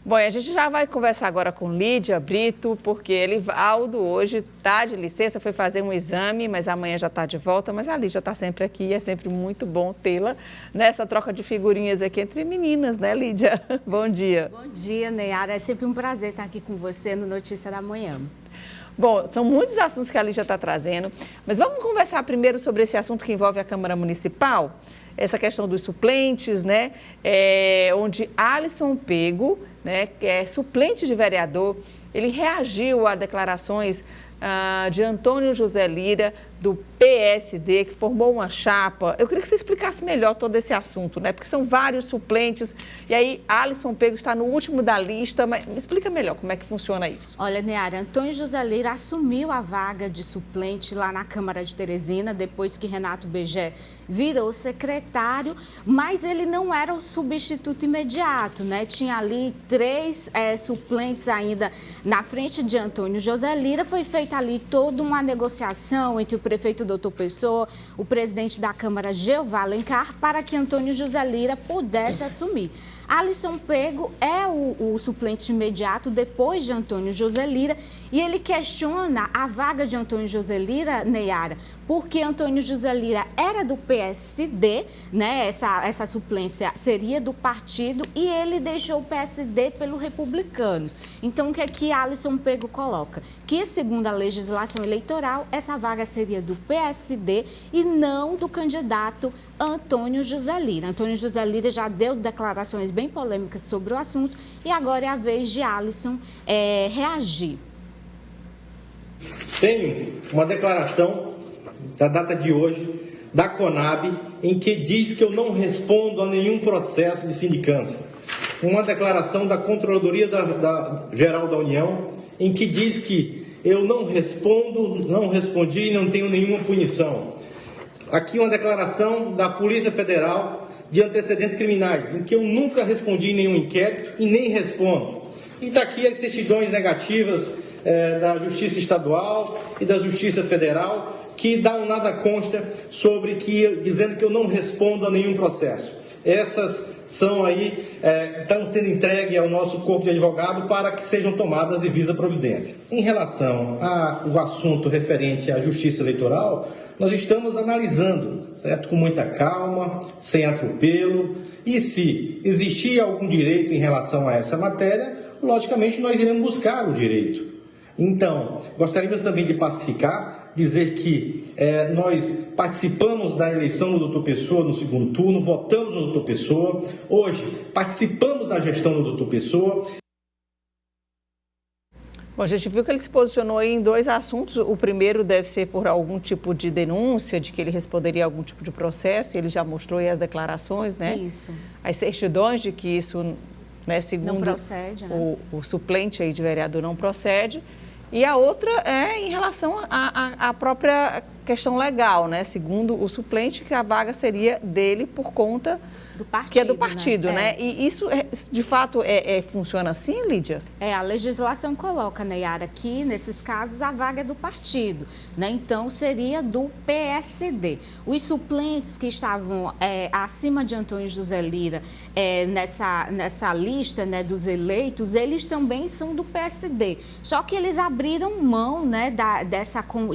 Bom, e a gente já vai conversar agora com Lídia Brito, porque Elivaldo hoje está de licença, foi fazer um exame, mas amanhã já está de volta. Mas a Lídia está sempre aqui, é sempre muito bom tê-la nessa troca de figurinhas aqui entre meninas, né, Lídia? Bom dia. Bom dia, Neyara. É sempre um prazer estar aqui com você no Notícia da Manhã. Bom, são muitos assuntos que a Lídia está trazendo, mas vamos conversar primeiro sobre esse assunto que envolve a Câmara Municipal, essa questão dos suplentes, né, onde Alisson Pego, né, que é suplente de vereador, ele reagiu a declarações de Antônio José Lira, do PSD, que formou uma chapa. Eu queria que você explicasse melhor todo esse assunto, né? Porque são vários suplentes, e aí Alisson Pego está no último da lista, mas me explica melhor como é que funciona isso. Olha, Neyara, Antônio José Lira assumiu a vaga de suplente lá na Câmara de Teresina, depois que Renato Begé virou secretário, mas ele não era o substituto imediato, né? Tinha ali 3 suplentes ainda na frente de Antônio José Lira. Foi feita ali toda uma negociação entre o prefeito Doutor Pessoa, o presidente da Câmara, Jeová Alencar, para que Antônio José Lira pudesse assumir. Alisson Pego é o suplente imediato depois de Antônio José Lira e ele questiona a vaga de Antônio José Lira, Neyara, porque Antônio José Lira era do PSD, né? Essa suplência seria do partido e ele deixou o PSD pelo Republicanos. Então, o que é que Alisson Pego coloca? Que, segundo a legislação eleitoral, essa vaga seria do PSD e não do candidato Antônio José Lira. Antônio José Lira já deu declarações bem polêmicas sobre o assunto e agora é a vez de Alisson reagir. Tem uma declaração da data de hoje da Conab em que diz que eu não respondo a nenhum processo de sindicância. Uma declaração da Controladoria Geral da União em que diz que eu não respondo, não respondi e não tenho nenhuma punição. Aqui uma declaração da Polícia Federal de antecedentes criminais, em que eu nunca respondi em nenhum inquérito e nem respondo. E está aqui as certidões negativas da Justiça Estadual e da Justiça Federal, que dão nada consta sobre dizendo que eu não respondo a nenhum processo. Essas são aí, estão sendo entregues ao nosso corpo de advogado para que sejam tomadas devidas providências. Em relação ao assunto referente à Justiça Eleitoral, nós estamos analisando, certo? Com muita calma, sem atropelo, e se existir algum direito em relação a essa matéria, logicamente nós iremos buscar o direito. Então, gostaríamos também de pacificar, dizer que nós participamos da eleição do Dr. Pessoa no segundo turno, votamos no Dr. Pessoa, hoje participamos da gestão do Dr. Pessoa. Bom, a gente viu que ele se posicionou em 2 assuntos. O primeiro deve ser por algum tipo de denúncia, de que ele responderia a algum tipo de processo, e ele já mostrou aí as declarações, né? Isso. As certidões de que isso, né, segundo não procede, né? o suplente aí de vereador, não procede. E a outra é em relação à própria questão legal, né? Segundo o suplente, que a vaga seria dele por conta do partido, que é do partido, né? E isso, de fato, funciona assim, Lídia? A legislação coloca, Neyara, que nesses casos a vaga é do partido, né? Então seria do PSD. Os suplentes que estavam acima de Antônio José Lira nessa lista, né, dos eleitos, eles também são do PSD. Só que eles abriram mão, né,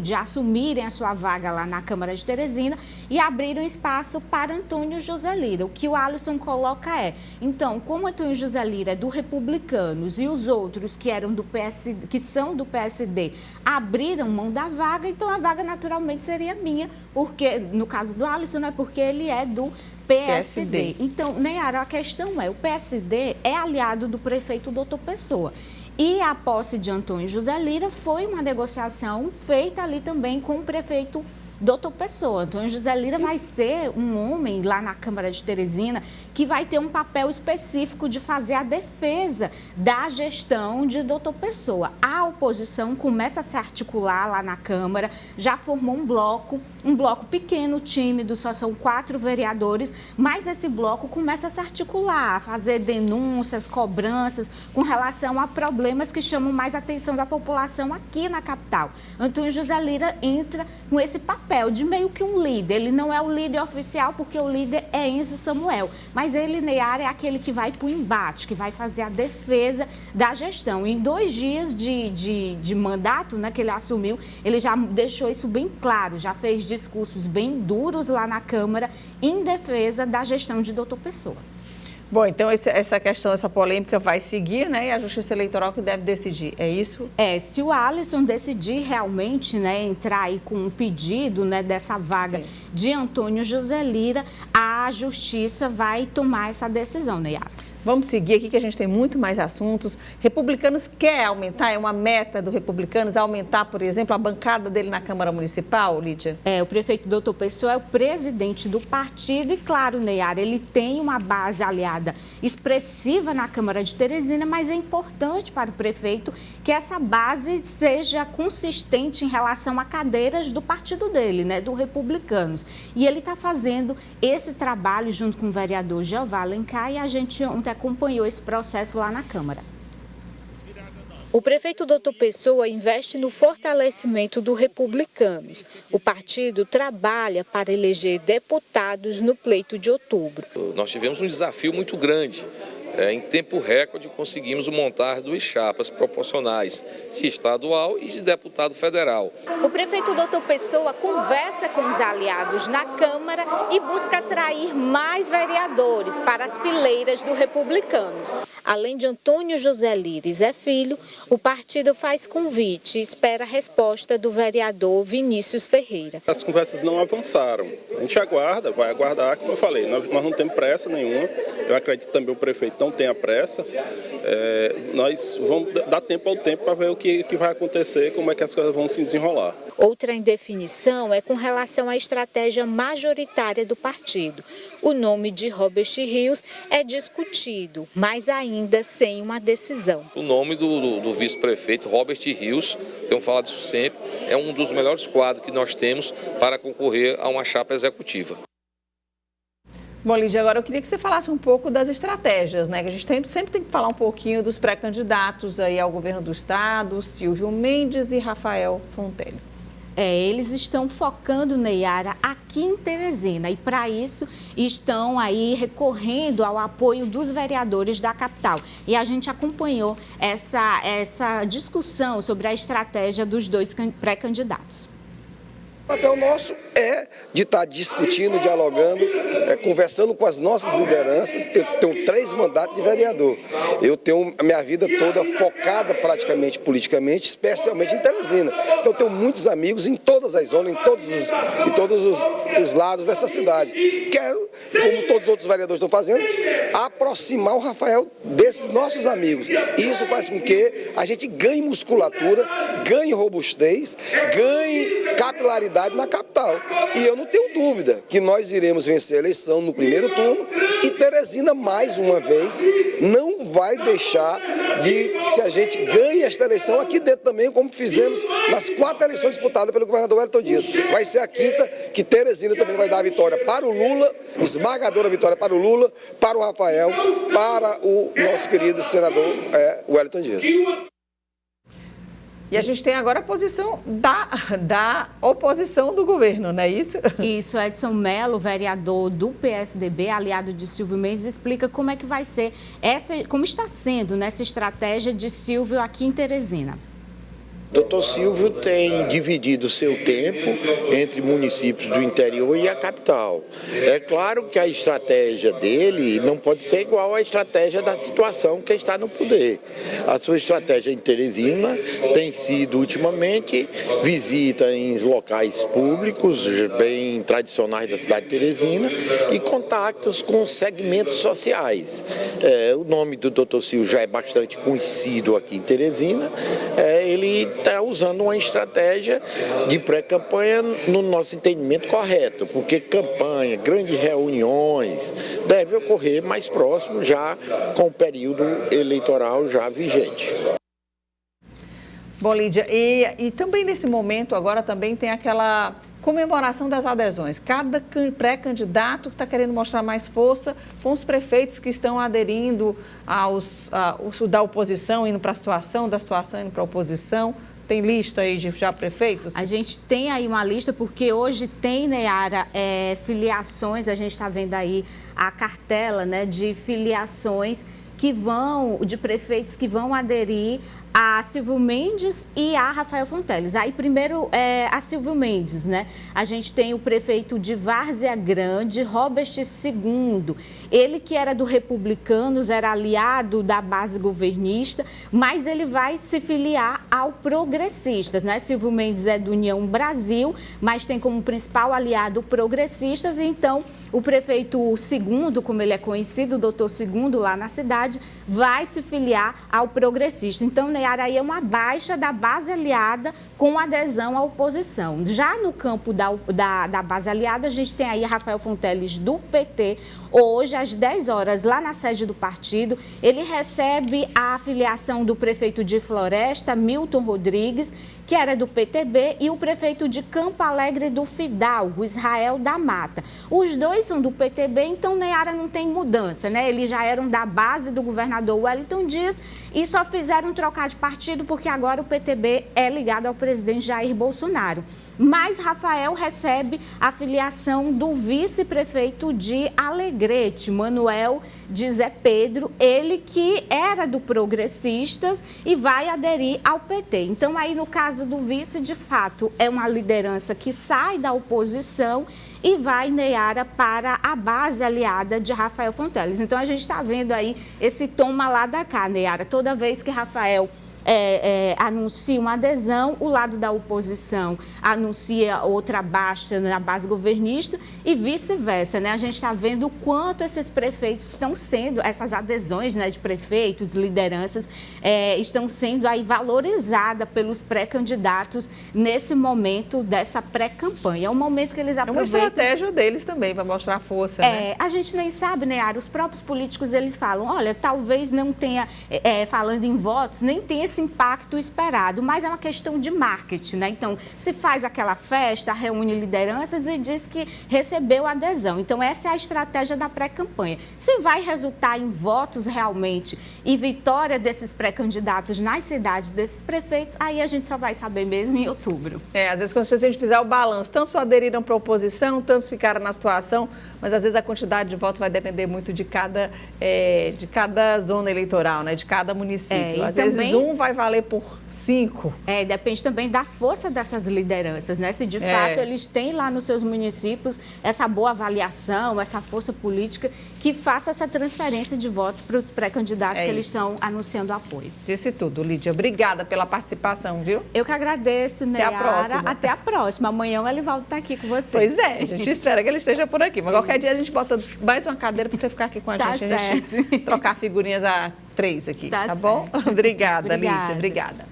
de assumirem a sua vaga lá na Câmara de Teresina e abriram espaço para Antônio José Lira. O que o Alisson coloca então, como Antônio José Lira é do Republicanos e os outros que eram do PSD, que são do PSD, abriram mão da vaga, então a vaga naturalmente seria minha, porque no caso do Alisson, não é porque ele é do PSD. Então, Neyara, a questão o PSD é aliado do prefeito Doutor Pessoa. E a posse de Antônio José Lira foi uma negociação feita ali também com o prefeito Doutor Pessoa. Antônio José Lira vai ser um homem lá na Câmara de Teresina que vai ter um papel específico de fazer a defesa da gestão de Doutor Pessoa. A oposição começa a se articular lá na Câmara, já formou um bloco pequeno, tímido, só são 4 vereadores, mas esse bloco começa a se articular, a fazer denúncias, cobranças com relação a problemas que chamam mais a atenção da população aqui na capital. Antônio José Lira entra com esse papel papel de meio que um líder. Ele não é o líder oficial, porque o líder é Enzo Samuel. Mas ele, Neyara, é aquele que vai para o embate, que vai fazer a defesa da gestão. Em 2 dias de mandato, né, que ele assumiu, ele já deixou isso bem claro, já fez discursos bem duros lá na Câmara em defesa da gestão de Dr. Pessoa. Bom, então essa questão, essa polêmica vai seguir, né? E a Justiça Eleitoral que deve decidir, é isso? Se o Alisson decidir realmente, né, entrar aí com um pedido, né, dessa vaga de Antônio José Lira, a Justiça vai tomar essa decisão, Neyara. Vamos seguir aqui que a gente tem muito mais assuntos. Republicanos quer aumentar, é uma meta do Republicanos aumentar, por exemplo, a bancada dele na Câmara Municipal, Lídia? O prefeito Dr. Pessoa é o presidente do partido e, claro, Neyara, ele tem uma base aliada expressiva na Câmara de Teresina, mas é importante para o prefeito que essa base seja consistente em relação a cadeiras do partido dele, né, do Republicanos. E ele está fazendo esse trabalho junto com o vereador Jeová Alencar e a gente ontem acompanhou esse processo lá na Câmara. O prefeito Dr. Pessoa investe no fortalecimento do Republicanos. O partido trabalha para eleger deputados no pleito de outubro. Nós tivemos um desafio muito grande. Em tempo recorde, conseguimos montar 2 chapas proporcionais, de estadual e de deputado federal. O prefeito Dr. Pessoa conversa com os aliados na Câmara e busca atrair mais vereadores para as fileiras do Republicanos. Além de Antônio José Lira e Zé Filho, o partido faz convite e espera a resposta do vereador Vinícius Ferreira. As conversas não avançaram. A gente aguarda, vai aguardar, como eu falei, nós não temos pressa nenhuma. Eu acredito que também o prefeito não tenha pressa. Nós vamos dar tempo ao tempo para ver o que vai acontecer, como é que as coisas vão se desenrolar. Outra indefinição é com relação à estratégia majoritária do partido. O nome de Robert Rios é discutido, mas ainda sem uma decisão. O nome do vice-prefeito, Robert Rios, tenho falado isso sempre, é um dos melhores quadros que nós temos para concorrer a uma chapa executiva. Bom, Lídia, agora eu queria que você falasse um pouco das estratégias, né? Que a gente sempre tem que falar um pouquinho dos pré-candidatos aí ao governo do estado, Silvio Mendes e Rafael Fonteles. Eles estão focando, Neyara, aqui em Teresina e, para isso, estão aí recorrendo ao apoio dos vereadores da capital. E a gente acompanhou essa discussão sobre a estratégia dos 2 pré-candidatos. O papel nosso é de estar discutindo, dialogando, conversando com as nossas lideranças. Eu tenho 3 mandatos de vereador. Eu tenho a minha vida toda focada praticamente politicamente, especialmente em Teresina. Então eu tenho muitos amigos em todas as zonas, em todos os lados dessa cidade. Quero, como todos os outros vereadores estão fazendo, aproximar o Rafael desses nossos amigos. E isso faz com que a gente ganhe musculatura, ganhe robustez, ganhe capilaridade na capital. E eu não tenho dúvida que nós iremos vencer a eleição no primeiro turno e Teresina, mais uma vez, não vai deixar de que a gente ganhe esta eleição aqui dentro também, como fizemos nas 4 eleições disputadas pelo governador Wellington Dias. Vai ser a 5ª, que Teresina também vai dar a vitória para o Lula, esmagadora vitória para o Lula, para o Rafael, para o nosso querido senador Wellington Dias. E a gente tem agora a posição da oposição do governo, não é isso? Isso, Edson Mello, vereador do PSDB, aliado de Silvio Mendes, explica como é que vai ser, como está sendo nessa estratégia de Silvio aqui em Teresina. Dr. Silvio tem dividido seu tempo entre municípios do interior e a capital. É claro que a estratégia dele não pode ser igual à estratégia da situação que está no poder. A sua estratégia em Teresina tem sido, ultimamente, visita em locais públicos bem tradicionais da cidade de Teresina e contactos com segmentos sociais. O nome do Dr. Silvio já é bastante conhecido aqui em Teresina. Ele está usando uma estratégia de pré-campanha no nosso entendimento correto, porque campanha, grandes reuniões, deve ocorrer mais próximo já com o período eleitoral já vigente. Bom, Lídia, e também nesse momento agora também tem aquela comemoração das adesões. Cada pré-candidato que está querendo mostrar mais força com os prefeitos que estão aderindo da oposição, indo para a situação, da situação indo para a oposição. tem lista aí de já prefeitos? A gente tem aí uma lista, porque hoje tem, Neyara, filiações, a gente está vendo aí a cartela, né, de filiações de prefeitos que vão aderir a Silvio Mendes e a Rafael Fonteles. Aí, primeiro, a Silvio Mendes, né? A gente tem o prefeito de Várzea Grande, Robert II. Ele que era do Republicanos, era aliado da base governista, mas ele vai se filiar ao Progressistas, né? Silvio Mendes é do União Brasil, mas tem como principal aliado Progressistas. Então, o prefeito segundo, como ele é conhecido, o doutor Segundo, lá na cidade, vai se filiar ao Progressista. Então, Neyara, aí é uma baixa da base aliada com adesão à oposição. Já no campo da base aliada, a gente tem aí Rafael Fonteles, do PT. Hoje, às 10 horas, lá na sede do partido, ele recebe a filiação do prefeito de Floresta, Milton Rodrigues, que era do PTB, e o prefeito de Campo Alegre do Fidalgo, Israel da Mata. Os dois são do PTB, então, Neyara, não tem mudança, né? Eles já eram da base do governador Wellington Dias e só fizeram trocar de partido porque agora o PTB é ligado ao presidente Jair Bolsonaro. Mas Rafael recebe a filiação do vice-prefeito de Alegrete, Manuel de Zé Pedro, ele que era do Progressistas e vai aderir ao PT. Então, aí no caso do vice, de fato, é uma liderança que sai da oposição e vai, Neyara, para a base aliada de Rafael Fonteles. Então, a gente está vendo aí esse toma lá da cá, Neyara. Toda vez que Rafael anuncia uma adesão, o lado da oposição anuncia outra baixa na base governista e vice-versa, né? A gente está vendo o quanto esses prefeitos estão sendo, essas adesões, né, de prefeitos, lideranças, estão sendo aí valorizadas pelos pré-candidatos nesse momento dessa pré-campanha. É um momento que eles aproveitam... É uma estratégia deles também, para mostrar força, né? A gente nem sabe, Neyara, os próprios políticos, eles falam, olha, talvez não tenha, falando em votos, nem tenha esse impacto esperado, mas é uma questão de marketing, né? Então, se faz aquela festa, reúne lideranças e diz que recebeu adesão. Então, essa é a estratégia da pré-campanha. Se vai resultar em votos realmente e vitória desses pré-candidatos nas cidades desses prefeitos, aí a gente só vai saber mesmo em outubro. Às vezes, quando a gente fizer o balanço, tantos só aderiram para a oposição, tantos ficaram na situação, mas às vezes a quantidade de votos vai depender muito de cada zona eleitoral, né? De cada município. Às vezes um vai valer por 5. Depende também da força dessas lideranças, né? Se de fato eles têm lá nos seus municípios essa boa avaliação, essa força política que faça essa transferência de votos para os pré-candidatos que eles estão anunciando apoio. Disse tudo, Lídia. Obrigada pela participação, viu? Eu que agradeço, Neyara. Até a próxima. Até a próxima. Amanhã o Elivaldo está aqui com você. Pois é, a gente espera que ele esteja por aqui. Mas qualquer dia a gente bota mais uma cadeira para você ficar aqui com a gente. A gente trocar figurinhas a 3 aqui, tá bom? Obrigada, Lídia. Obrigada.